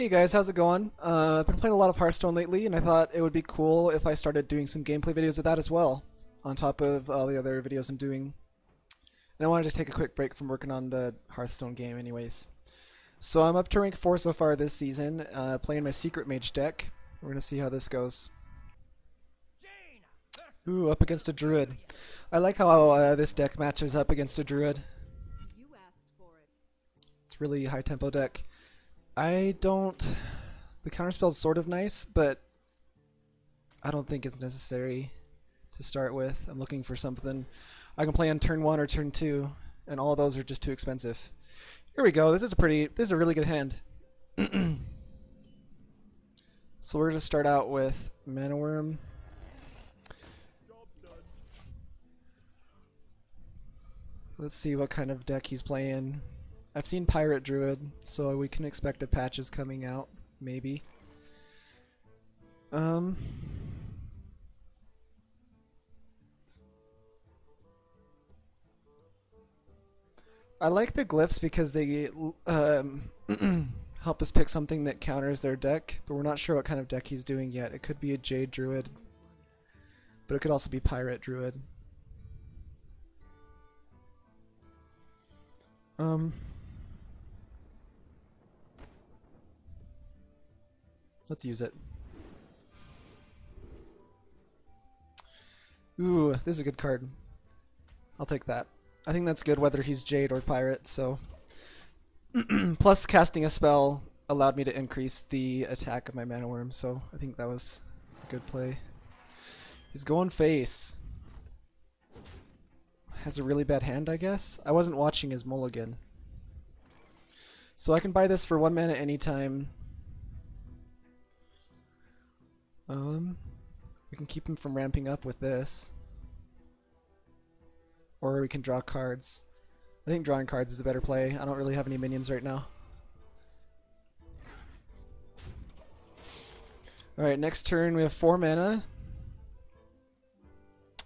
Hey guys, how's it going? I've been playing a lot of Hearthstone lately, and I thought it would be cool if I started doing some gameplay videos of that as well, on top of all the other videos I'm doing. And I wanted to take a quick break from working on the Hearthstone game anyways. So I'm up to rank 4 so far this season, playing my secret Mage deck. We're going to see how this goes. Ooh, up against a Druid. I like how this deck matches up against a Druid. It's a really high tempo deck. The counterspell's sort of nice, but I don't think it's necessary to start with. I'm looking for something I can play on turn 1 or turn 2, and all of those are just too expensive. Here we go. This is a really good hand. So we're going to start out with Mana Worm. Let's see what kind of deck he's playing. I've seen Pirate Druid, so we can expect a patches coming out, maybe. I like the glyphs because they help us pick something that counters their deck, but we're not sure what kind of deck he's doing yet. It could be a Jade Druid, but it could also be Pirate Druid. Let's use it. Ooh, this is a good card. I'll take that. I think that's good whether he's Jade or Pirate, so... Plus, casting a spell allowed me to increase the attack of my Mana Worm, so I think that was a good play. He's going face. Has a really bad hand, I guess? I wasn't watching his mulligan. So I can buy this for 1 mana anytime. We can keep him from ramping up with this. Or we can draw cards. I think drawing cards is a better play. I don't really have any minions right now. Alright, next turn we have 4 mana.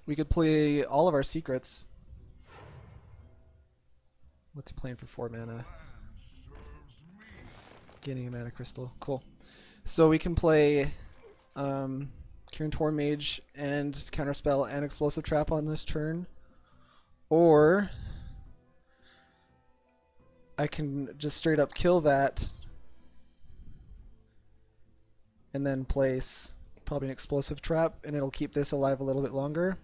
We could play all of our secrets. What's he playing for 4 mana? Gaining a mana crystal. Cool. So we can play Kirin Tor Mage and Counterspell and Explosive Trap on this turn. Or I can just straight up kill that and then place probably an Explosive Trap, and it'll keep this alive a little bit longer.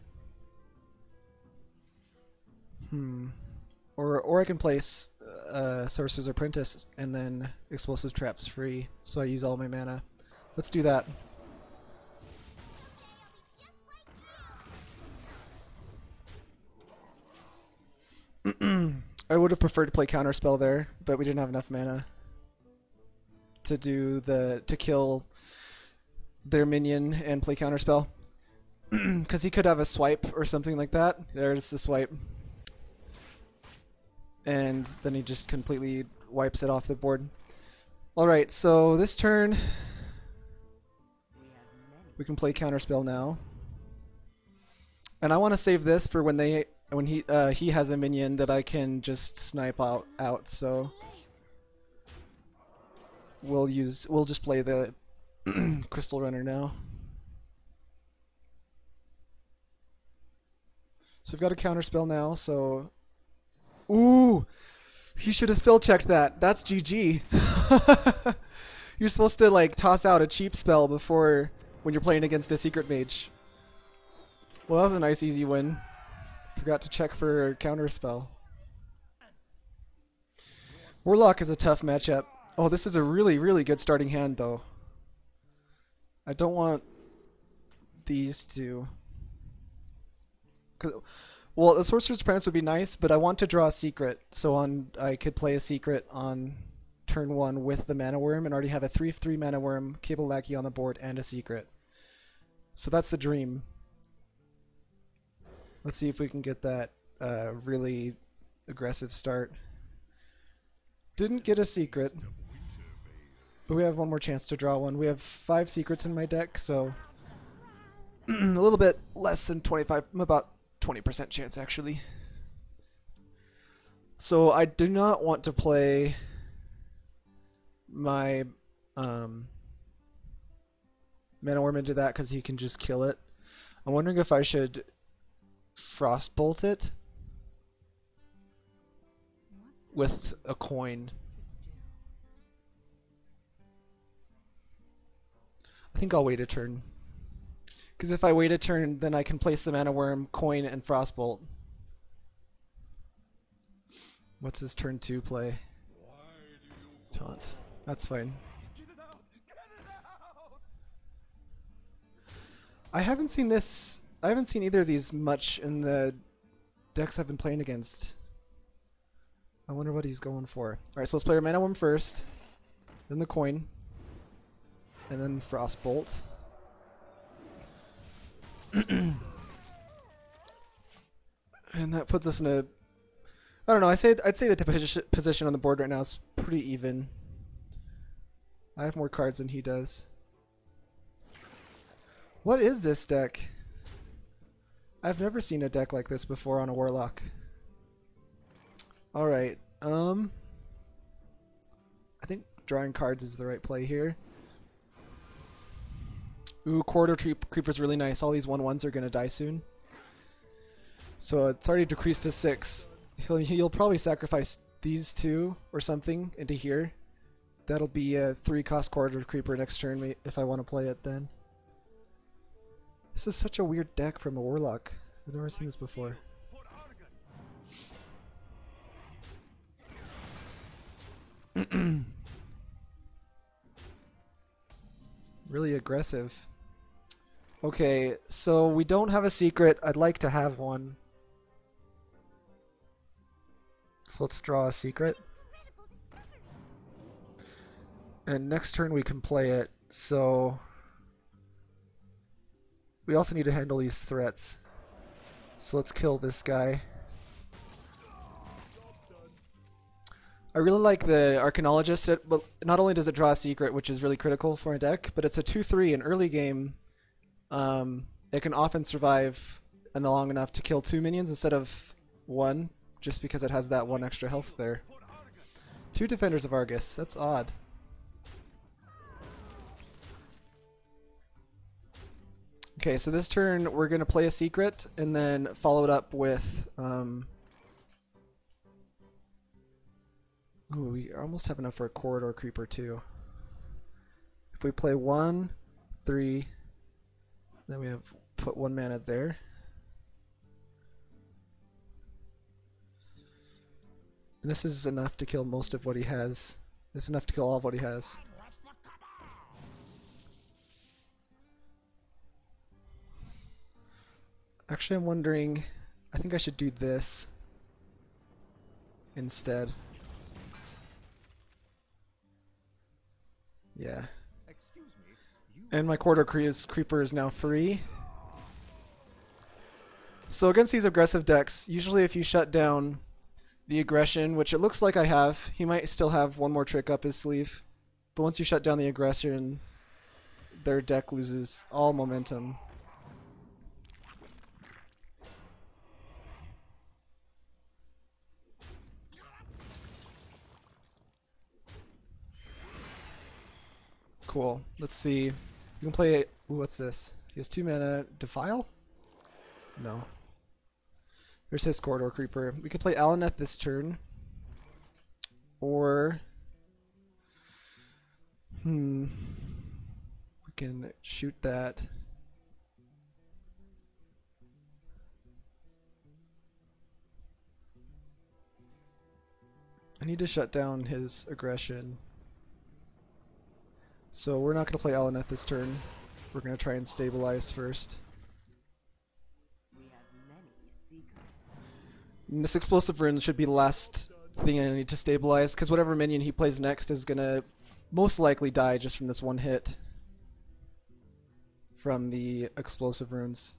Or I can place Sorcerer's Apprentice and then Explosive Trap's free, so I use all my mana. Let's do that. I would have preferred to play Counterspell there, but we didn't have enough mana to kill their minion and play Counterspell. Because he could have a swipe or something like that. There's the swipe. And then he just completely wipes it off the board. Alright, so this turn we can play Counterspell now. And I want to save this for when he has a minion that I can just snipe out, so we'll just play the Crystal Runner now. So we've got a Counterspell now, so ooh, he should have spell checked that. That's GG. You're supposed to like toss out a cheap spell before when you're playing against a secret mage. Well, that was a nice easy win. Forgot to check for Counterspell. Warlock is a tough matchup. Oh, this is a really, really good starting hand, though. I don't want these two. Well, the Sorcerer's Apprentice would be nice, but I want to draw a secret. So I could play a secret on turn 1 with the Mana Worm and already have a 3/3 Mana Worm, Cable Lackey on the board, and a secret. So that's the dream. Let's see if we can get that really aggressive start. Didn't get a secret, but we have one more chance to draw one. We have 5 secrets in my deck, so a little bit less than 25, about 20% chance actually. So I do not want to play my Mana Worm into that because he can just kill it. I'm wondering if I should Frostbolt it with a coin. I think I'll wait a turn. Because if I wait a turn, then I can place the Mana Worm, coin, and Frostbolt. What's his turn 2 play? Taunt. That's fine. I haven't seen this. I haven't seen either of these much in the decks I've been playing against. I wonder what he's going for. Alright, so let's play our Mana Worm first, then the coin, and then Frostbolt. And that puts us in a... I don't know, I'd say the position on the board right now is pretty even. I have more cards than he does. What is this deck? I've never seen a deck like this before on a Warlock. Alright, I think drawing cards is the right play here. Ooh, Corridor Creeper's really nice. All these 1/1s are going to die soon. So it's already decreased to 6. He'll probably sacrifice these 2 or something into here. That'll be a 3-cost Corridor Creeper next turn if I want to play it then. This is such a weird deck from a Warlock. I've never seen this before. Really aggressive. Okay, so we don't have a secret. I'd like to have one. So let's draw a secret. And next turn we can play it, so... We also need to handle these threats. So let's kill this guy. I really like the Arcanologist. Well, not only does it draw a secret, which is really critical for a deck, but it's a 2/3 in early game. It can often survive long enough to kill 2 minions instead of 1, just because it has that 1 extra health there. 2 Defenders of Argus. That's odd. Okay, so this turn we're going to play a secret and then follow it up with... Ooh, we almost have enough for a Corridor Creeper too. If we play 1, 3, then we have put 1 mana there. And this is enough to kill most of what he has. This is enough to kill all of what he has. Actually, I'm wondering, I think I should do this instead. Yeah. And my Corridor Creeper is now free. So against these aggressive decks, usually if you shut down the aggression, which it looks like I have, he might still have 1 more trick up his sleeve. But once you shut down the aggression, their deck loses all momentum. Cool. Let's see. You can play... Ooh, what's this? He has 2 mana. Defile? No. There's his Corridor Creeper. We could play Alaneth this turn. Or... we can shoot that. I need to shut down his aggression. So we're not going to play Alaneth this turn. We're going to try and stabilize first. And this Explosive Rune should be the last thing I need to stabilize, because whatever minion he plays next is going to most likely die just from this 1 hit from the Explosive Runes.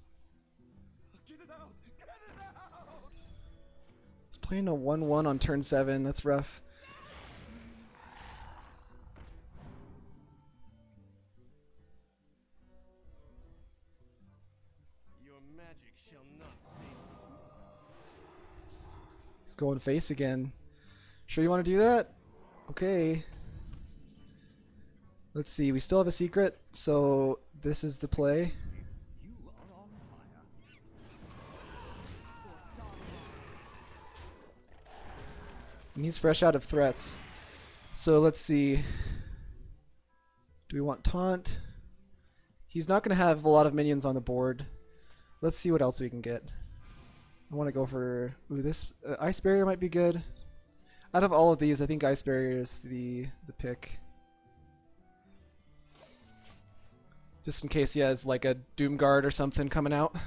He's playing a 1/1 on turn 7. That's rough. He's going face again. Sure you want to do that? Okay. Let's see, we still have a secret, so this is the play. And he's fresh out of threats. So let's see. Do we want taunt? He's not going to have a lot of minions on the board. Let's see what else we can get. I want to go for... Ooh, this Ice Barrier might be good. Out of all of these, I think Ice Barrier is the pick. Just in case he has like a Doom Guard or something coming out.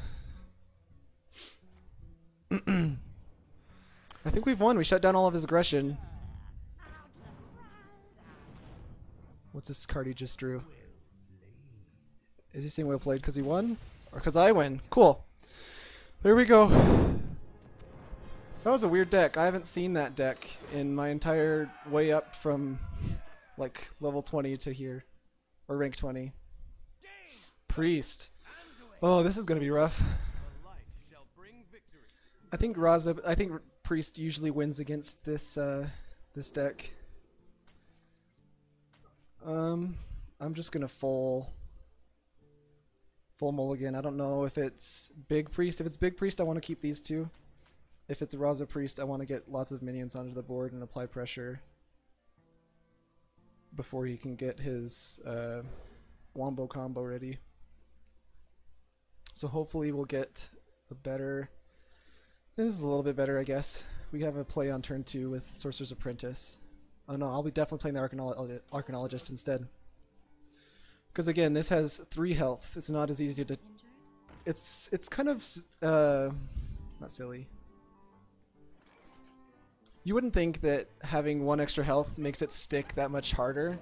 I think we've won. We shut down all of his aggression. What's this card he just drew? Is he saying well played because he won? Or because I win? Cool. There we go. That was a weird deck. I haven't seen that deck in my entire way up from like level 20 to here. Or rank 20. Priest. Oh, this is going to be rough. I think Priest usually wins against this this deck. I'm just gonna full mulligan. I don't know if it's Big Priest. If it's Big Priest, I want to keep these two. If it's a Raza Priest, I want to get lots of minions onto the board and apply pressure before he can get his Wombo combo ready. So hopefully we'll get a better... This is a little bit better, I guess. We have a play on turn 2 with Sorcerer's Apprentice. Oh no, I'll be definitely playing the Arcanologist instead. Because again, this has 3 health. It's not as easy to... It's kind of... not silly. You wouldn't think that having 1 extra health makes it stick that much harder,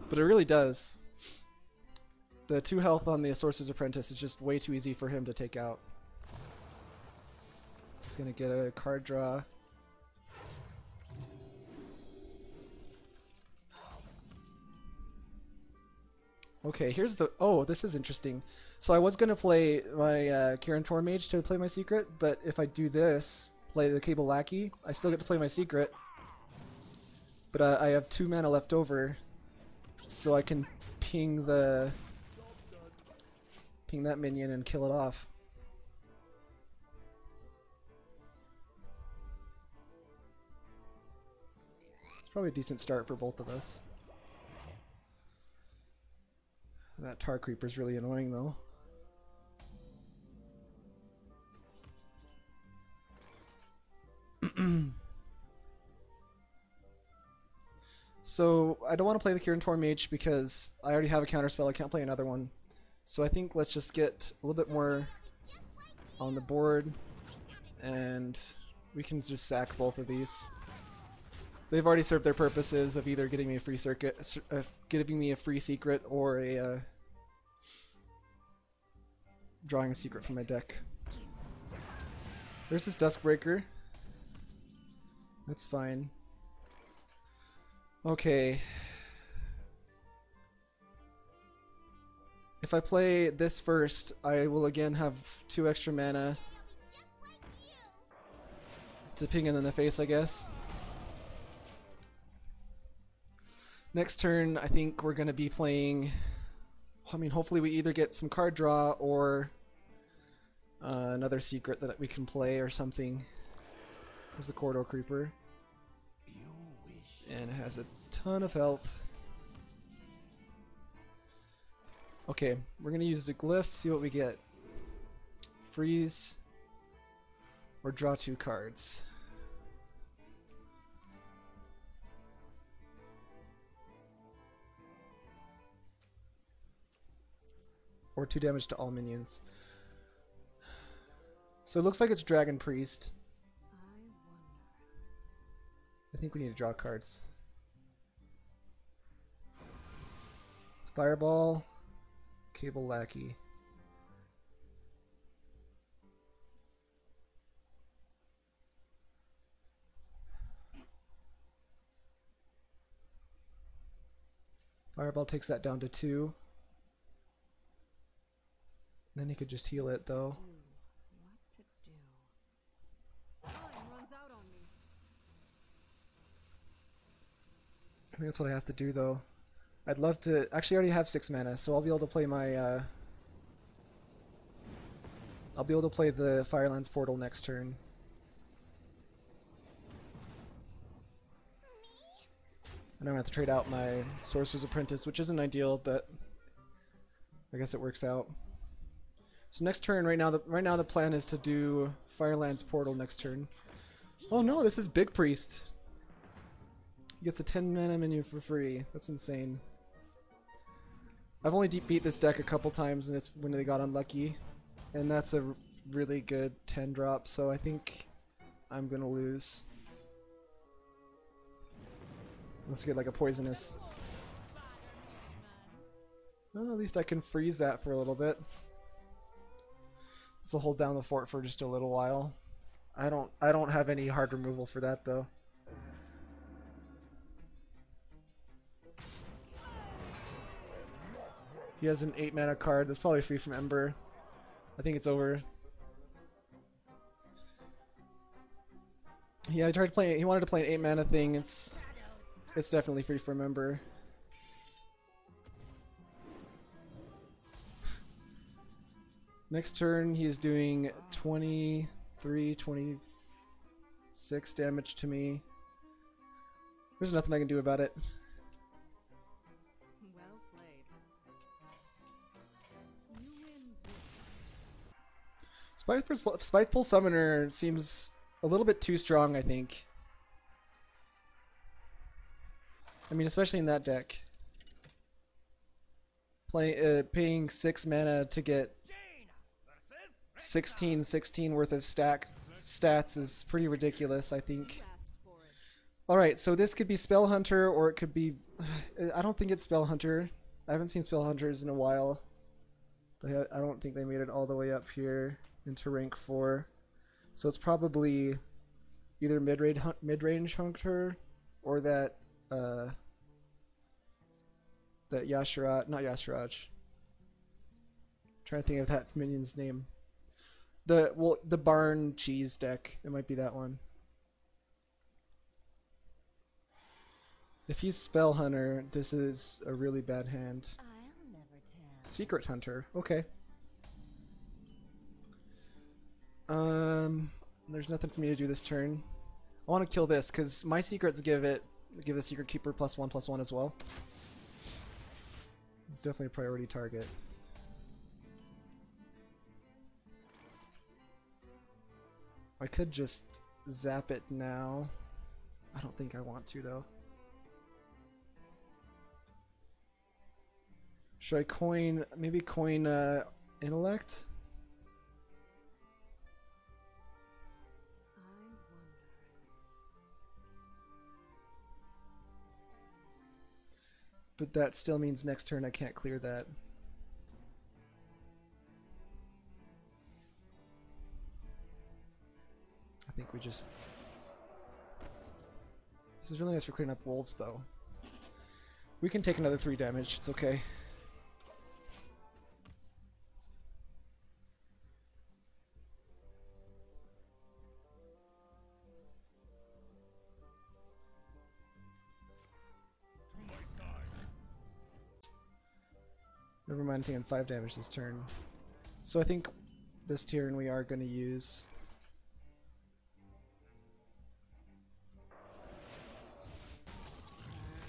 but it really does. The 2 health on the Sorcerer's Apprentice is just way too easy for him to take out. He's gonna get a card draw. Okay, here's the... Oh, this is interesting. So I was gonna play my Kieran Tor Mage to play my secret, but if I do this, play the Cable Lackey, I still get to play my secret. But I have 2 mana left over, so I can ping that minion and kill it off. It's probably a decent start for both of us. That Tar Creeper's really annoying though. So I don't want to play the Kieran Tor Mage because I already have a counterspell. I can't play another one. So I think let's just get a little bit more on the board, and we can just sack both of these. They've already served their purposes of either getting me a free circuit, giving me a free secret, or a drawing a secret from my deck. There's this Duskbreaker. That's fine. Okay. If I play this first, I will again have 2 extra mana to ping him in the face, I guess. Next turn, I think we're going to be playing... I mean, hopefully we either get some card draw or another secret that we can play or something. There's the Corridor Creeper. And it has a ton of health. Okay, we're going to use the Glyph, see what we get. Freeze. Or draw 2 cards. Or 2 damage to all minions. So it looks like it's Dragon Priest. I think we need to draw cards. Fireball, Cable Lackey. Fireball takes that down to 2. Then he could just heal it though. I think that's what I have to do though. I'd love to... Actually, I already have 6 mana, so I'll be able to play my... I'll be able to play the Firelands Portal next turn. And I'm going to have to trade out my Sorcerer's Apprentice, which isn't ideal, but I guess it works out. So next turn, right now the plan is to do Firelands Portal next turn. Oh no, this is Big Priest. He gets a 10 mana menu for free. That's insane. I've only beat this deck a couple times, and it's when they got unlucky. And that's a really good 10 drop, so I think I'm gonna lose. Let's get like a poisonous. Well, at least I can freeze that for a little bit. This will hold down the fort for just a little while. I don't have any hard removal for that though. He has an 8 mana card that's probably free from Ember. I think it's over. Yeah, he wanted to play an 8 mana thing. It's definitely free from Ember. Next turn he's doing 23, 26 damage to me. There's nothing I can do about it. Well played. Spiteful Summoner seems a little bit too strong, I think. I mean, especially in that deck. Paying 6 mana to get 16 worth of stats is pretty ridiculous, I think. Alright, so this could be Spell Hunter, or it could be... I don't think it's Spell Hunter. I haven't seen Spell Hunters in a while. I don't think they made it all the way up here into rank 4. So it's probably either mid-range Hunter, or that Yashiraj... Not Yashiraj. I'm trying to think of that minion's name. The Barn Cheese deck. It might be that one. If he's Spell Hunter, this is a really bad hand. I'll never tell. Secret Hunter. Okay. There's nothing for me to do this turn. I want to kill this because my secrets give the Secret Keeper +1/+1 as well. It's definitely a priority target. I could just zap it now. I don't think I want to though. Should I maybe coin Intellect? But that still means next turn I can't clear that. I think we just... This is really nice for clearing up wolves though. We can take another 3 damage, it's okay. Never mind, taking 5 damage this turn. So I think this turn we are going to use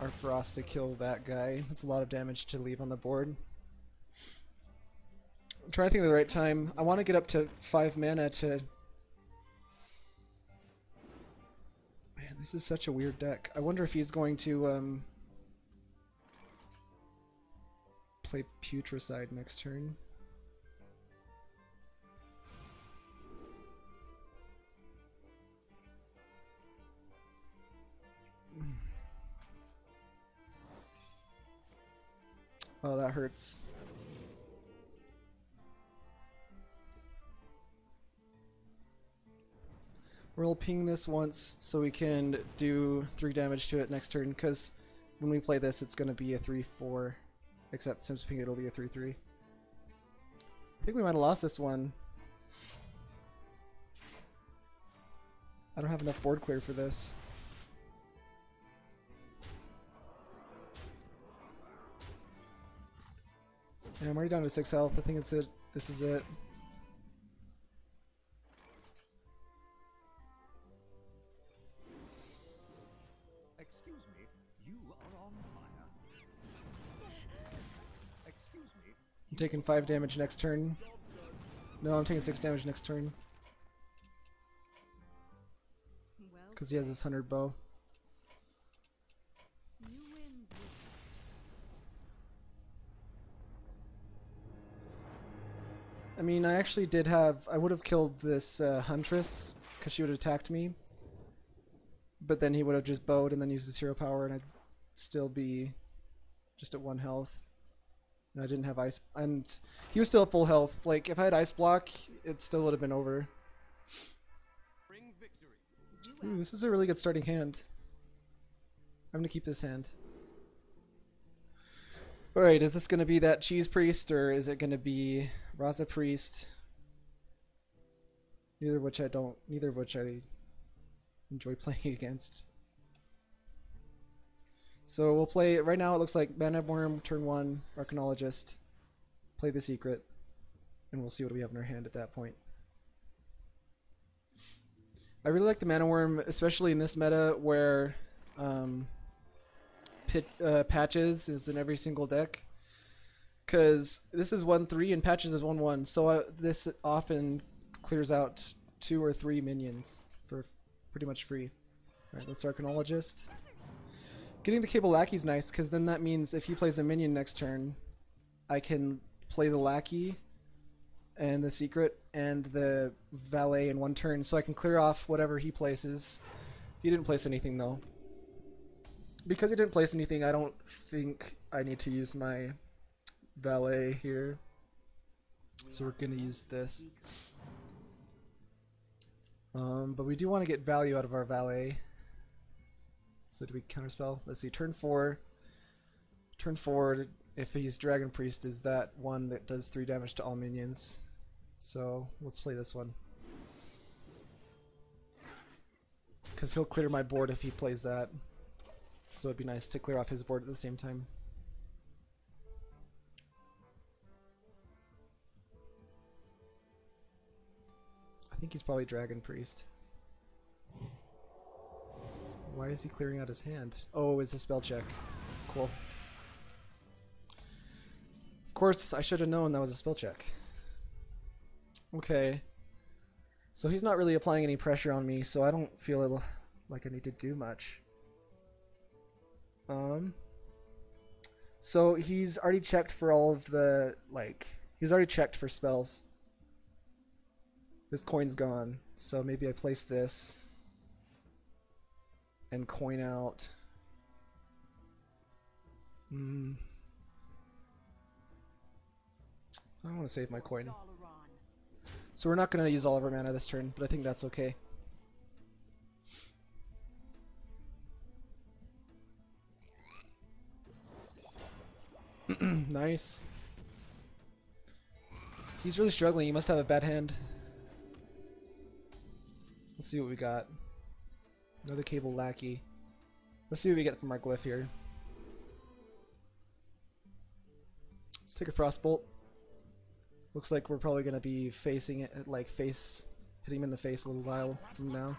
our Frost to kill that guy. That's a lot of damage to leave on the board. I'm trying to think of the right time. I want to get up to 5 mana to... Man, this is such a weird deck. I wonder if he's going to play Putricide next turn. Oh, that hurts. We'll ping this once so we can do 3 damage to it next turn, because when we play this it's going to be a 3/4. Except since ping it'll be a 3/3. I think we might have lost this one. I don't have enough board clear for this. And I'm already down to 6 health. I think it's it. This is it. Excuse me, you are on fire. Excuse me. I'm taking 5 damage next turn. No, I'm taking 6 damage next turn. Well, Because he has his 100 bow. you win. I mean, I actually did have... I would have killed this Huntress, because she would have attacked me. But then he would have just bowed and then used his hero power, and I'd still be just at 1 health. And I didn't have ice... And he was still at full health. Like, if I had ice block, it still would have been over. Bring victory. Ooh, this is a really good starting hand. I'm gonna keep this hand. Alright, is this gonna be that Cheese Priest, or is it gonna be Raza Priest? Neither of which I enjoy playing against. So we'll play, right now it looks like Mana Worm, turn 1, Arcanologist, play the Secret, and we'll see what we have in our hand at that point. I really like the Mana Worm, especially in this meta where Patches is in every single deck. Because this is 1-3 and Patches is 1-1, so this often clears out 2 or 3 minions for pretty much free. Alright, let's Arcanologist. Getting the Cable Lackey is nice, because then that means if he plays a minion next turn, I can play the Lackey and the Secret and the Valet in 1 turn, so I can clear off whatever he places. He didn't place anything though. Because he didn't place anything, I don't think I need to use my Valet here. So we're going to use this. But we do want to get value out of our Valet. So do we counterspell? Let's see, turn 4. Turn 4, if he's Dragon Priest, is that one that does 3 damage to all minions. So let's play this one. Because he'll clear my board if he plays that. So it'd be nice to clear off his board at the same time. I think he's probably Dragon Priest. Why is he clearing out his hand? Oh, it's a spell check. Cool. Of course, I should have known that was a spell check. Okay. So he's not really applying any pressure on me, so I don't feel like I need to do much. So he's already checked for all of the, he's already checked for spells. This coin's gone, so maybe I place this and coin out. I want to save my coin. So we're not going to use all of our mana this turn, but I think that's okay. Nice. He's really struggling. He must have a bad hand. Let's see what we got. Another Cable Lackey. Let's see what we get from our glyph here. Let's take a Frostbolt. Looks like we're probably going to be facing it, hitting him in the face a little while from now.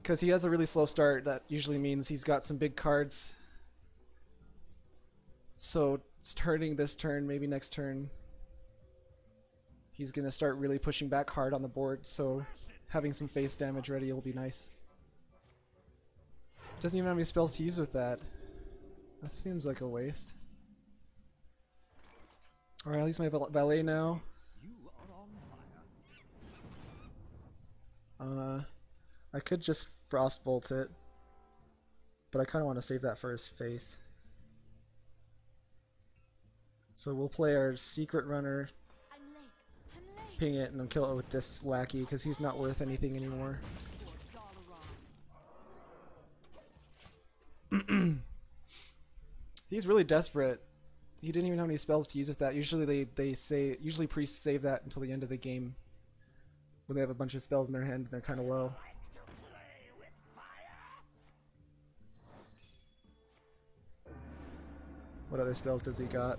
Because he has a really slow start, that usually means he's got some big cards. So starting this turn, maybe next turn, he's going to start really pushing back hard on the board, so having some face damage ready will be nice. Doesn't even have any spells to use with that. That seems like a waste. Alright, I'll use my Valet now. I could just Frostbolt it, but I kind of want to save that for his face. So we'll play our Secret Runner, ping it, and then kill it with this Lackey, because he's not worth anything anymore. He's really desperate. He didn't even have any spells to use with that. Usually usually priests save that until the end of the game, when they have a bunch of spells in their hand and they're kind of low. What other spells does he got?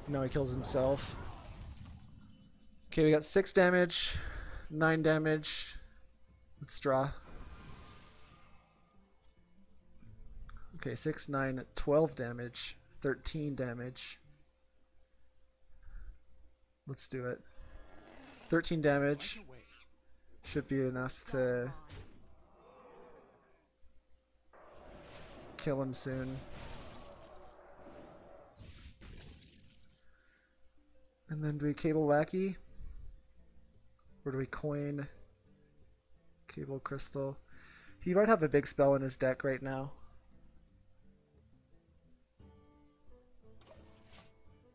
No, he kills himself. Okay, we got 6 damage, 9 damage. Let's draw. Okay, 6, 9, 12 damage, 13 damage. Let's do it. 13 damage. Should be enough to kill him soon. And then do we cable Lackey? Or do we coin Cable Crystal? He might have a big spell in his deck right now.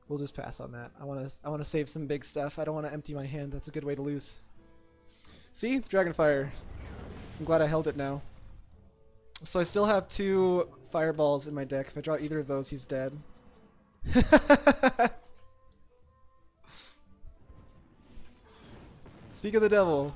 We'll just pass on that. I want to save some big stuff. I don't want to empty my hand. That's a good way to lose. See? Dragonfire. I'm glad I held it now. So I still have 2 fireballs in my deck. If I draw either of those, he's dead. Speak of the devil.